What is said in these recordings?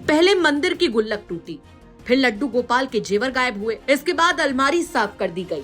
पहले मंदिर की गुल्लक टूटी, फिर लड्डू गोपाल के जेवर गायब हुए, इसके बाद अलमारी साफ कर दी गई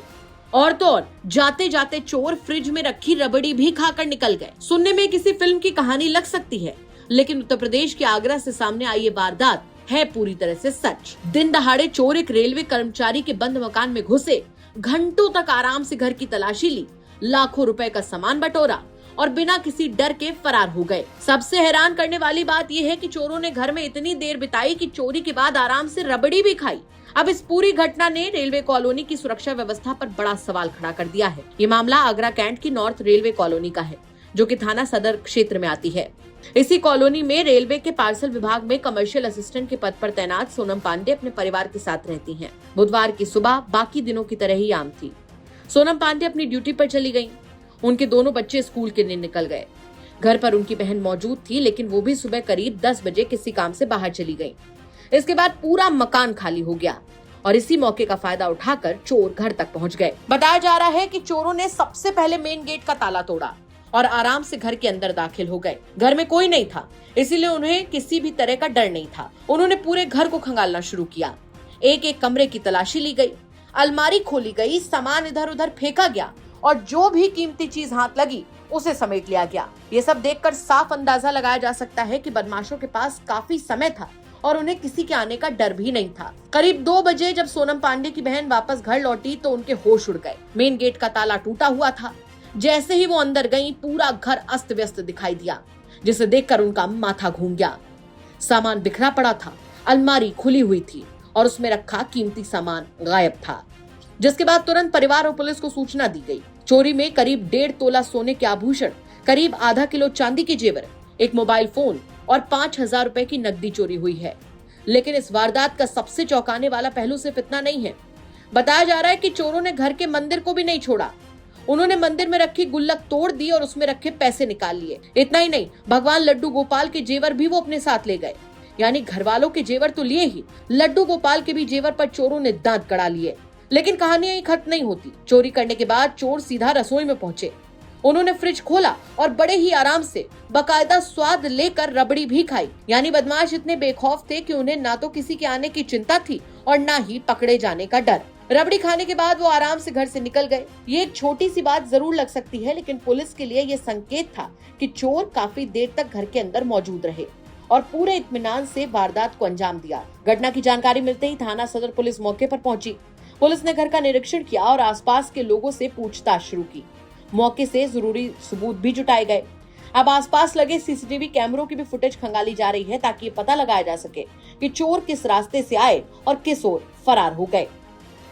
और तो और जाते जाते चोर फ्रिज में रखी रबड़ी भी खाकर निकल गए। सुनने में किसी फिल्म की कहानी लग सकती है, लेकिन उत्तर प्रदेश के आगरा से सामने आई ये वारदात है पूरी तरह से सच। दिन दहाड़े चोर एक रेलवे कर्मचारी के बंद मकान में घुसे, घंटों तक आराम से घर की तलाशी ली, लाखों रुपए का सामान बटोरा और बिना किसी डर के फरार हो गए। सबसे हैरान करने वाली बात यह है कि चोरों ने घर में इतनी देर बिताई कि चोरी के बाद आराम से रबड़ी भी खाई। अब इस पूरी घटना ने रेलवे कॉलोनी की सुरक्षा व्यवस्था पर बड़ा सवाल खड़ा कर दिया है। ये मामला आगरा कैंट की नॉर्थ रेलवे कॉलोनी का है, जो कि थाना सदर क्षेत्र में आती है। इसी कॉलोनी में रेलवे के पार्सल विभाग में कमर्शियल असिस्टेंट के पद पर तैनात सोनम पांडे अपने परिवार के साथ रहती हैं। बुधवार की सुबह बाकी दिनों की तरह ही आम थी। सोनम पांडे अपनी ड्यूटी पर चली गयी। उनके दोनों बच्चे स्कूल के लिए निकल गए। घर पर उनकी बहन मौजूद थी, लेकिन वो भी सुबह करीब 10 बजे किसी काम से बाहर चली गयी। इसके बाद पूरा मकान खाली हो गया और इसी मौके का फायदा उठाकर चोर घर तक पहुंच गए। बताया जा रहा है कि चोरों ने सबसे पहले मेन गेट का ताला तोड़ा और आराम से घर के अंदर दाखिल हो गए। घर में कोई नहीं था, इसीलिए उन्हें किसी भी तरह का डर नहीं था। उन्होंने पूरे घर को खंगालना शुरू किया। एक एक कमरे की तलाशी ली गई, अलमारी खोली गई, सामान इधर उधर फेंका गया और जो भी कीमती चीज हाथ लगी उसे समेट लिया गया। ये सब देखकर साफ अंदाजा लगाया जा सकता है कि बदमाशों के पास काफी समय था और उन्हें किसी के आने का डर भी नहीं था। करीब 2 बजे जब सोनम पांडे की बहन वापस घर लौटी तो उनके होश उड़ गए। मेन गेट का ताला टूटा हुआ था। जैसे ही वो अंदर गईं, पूरा घर अस्त व्यस्त दिखाई दिया, जिसे देखकर उनका माथा घूम गया। सामान बिखरा पड़ा था, अलमारी खुली हुई थी और उसमें रखा कीमती सामान गायब था, जिसके बाद तुरंत परिवार और पुलिस को सूचना दी गई। चोरी में करीब 1.5 तोला सोने के आभूषण, करीब आधा किलो चांदी के जेवर, एक मोबाइल फोन और 5,000 रुपए की नकदी चोरी हुई है। लेकिन इस वारदात का सबसे चौंकाने वाला पहलू सिर्फ इतना नहीं है। बताया जा रहा है कि चोरों ने घर के मंदिर को भी नहीं छोड़ा। उन्होंने मंदिर में रखी गुल्लक तोड़ दी और उसमें रखे पैसे निकाल लिए। इतना ही नहीं, भगवान लड्डू गोपाल के जेवर भी वो अपने साथ ले गए। यानी घर वालों के जेवर तो लिए ही, लड्डू गोपाल के भी जेवर पर चोरों ने दांत गड़ा लिए। लेकिन कहानी यहीं खत्म नहीं होती। चोरी करने के बाद चोर सीधा रसोई में पहुंचे। उन्होंने फ्रिज खोला और बड़े ही आराम से बाकायदा स्वाद लेकर रबड़ी भी खाई। यानी बदमाश इतने बेखौफ थे कि उन्हें ना तो किसी के आने की चिंता थी और ना ही पकड़े जाने का डर। रबड़ी खाने के बाद वो आराम से घर से निकल गए। ये एक छोटी सी बात जरूर लग सकती है, लेकिन पुलिस के लिए ये संकेत था कि चोर काफी देर तक घर के अंदर मौजूद रहे और पूरे इत्मीनान से वारदात को अंजाम दिया। घटना की जानकारी मिलते ही थाना सदर पुलिस मौके पर पहुंची। पुलिस ने घर का निरीक्षण किया और आसपास के लोगों से पूछताछ शुरू की। मौके से जरूरी सबूत भी जुटाए गए। अब आसपास लगे सीसीटीवी कैमरों की भी फुटेज खंगाली जा रही है, ताकि ये पता लगाया जा सके कि चोर किस रास्ते से आए और किस ओर फरार हो गए।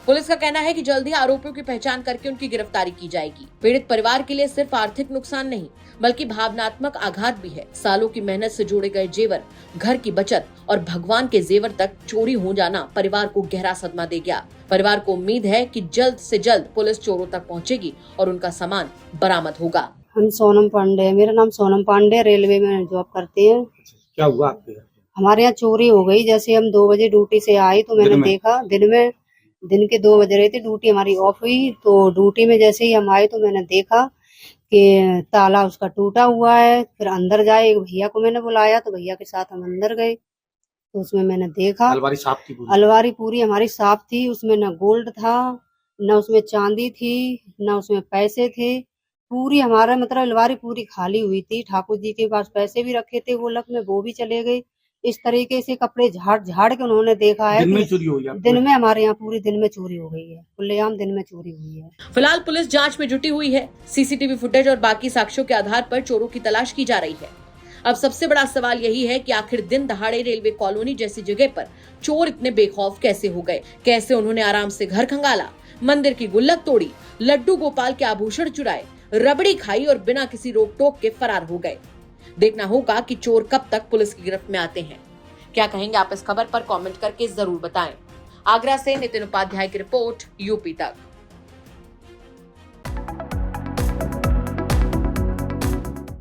पुलिस का कहना है कि जल्द ही आरोपियों की पहचान करके उनकी गिरफ्तारी की जाएगी। पीड़ित परिवार के लिए सिर्फ आर्थिक नुकसान नहीं, बल्कि भावनात्मक आघात भी है। सालों की मेहनत से जोड़े गए जेवर, घर की बचत और भगवान के जेवर तक चोरी हो जाना परिवार को गहरा सदमा दे गया। परिवार को उम्मीद है कि जल्द से जल्द पुलिस चोरों तक पहुंचेगी और उनका सामान बरामद होगा। हम सोनम पांडे, मेरा नाम सोनम पांडे, रेलवे में जॉब करते हैं। क्या हुआ आपके घर? हमारे यहाँ चोरी हो गई। जैसे हम 2 बजे ड्यूटी से आई तो मैंने देखा, दिन के 2 बज रहे थे, ड्यूटी हमारी ऑफ हुई। तो ड्यूटी में जैसे ही हम आए तो मैंने देखा कि ताला उसका टूटा हुआ है। फिर अंदर जाए, एक भैया को मैंने बुलाया तो भैया के साथ हम अंदर गए तो उसमें मैंने देखा अलमारी साफ थी पूरी? अलमारी पूरी हमारी साफ थी। उसमें न गोल्ड था, न उसमें चांदी थी, न उसमें पैसे थे। पूरी हमारा मतलब अलमारी पूरी खाली हुई थी। ठाकुर जी के पास पैसे भी रखे थे गोलक में, वो भी चले गए। इस तरीके से कपड़े झाड़ के उन्होंने देखा है। दिन में चोरी हुई है? दिन में हमारे यहाँ पूरी दिन में चोरी हो गई है, खुलेआम दिन में चोरी हुई है। फिलहाल पुलिस जांच में जुटी हुई है। सीसीटीवी फुटेज और बाकी साक्ष्यों के आधार पर चोरों की तलाश की जा रही है। अब सबसे बड़ा सवाल यही है कि आखिर दिन दहाड़े रेलवे कॉलोनी जैसी जगह पर चोर इतने बेखौफ कैसे हो गए? कैसे उन्होंने आराम से घर खंगाला, मंदिर की गुल्लक तोड़ी, लड्डू गोपाल के आभूषण चुराए, रबड़ी खाई और बिना किसी रोक टोक के फरार हो गए? देखना होगा कि चोर कब तक पुलिस की गिरफ्त में आते हैं। क्या कहेंगे आप इस खबर पर? कमेंट करके जरूर बताएं। आगरा से नितिन उपाध्याय की रिपोर्ट, यूपी तक।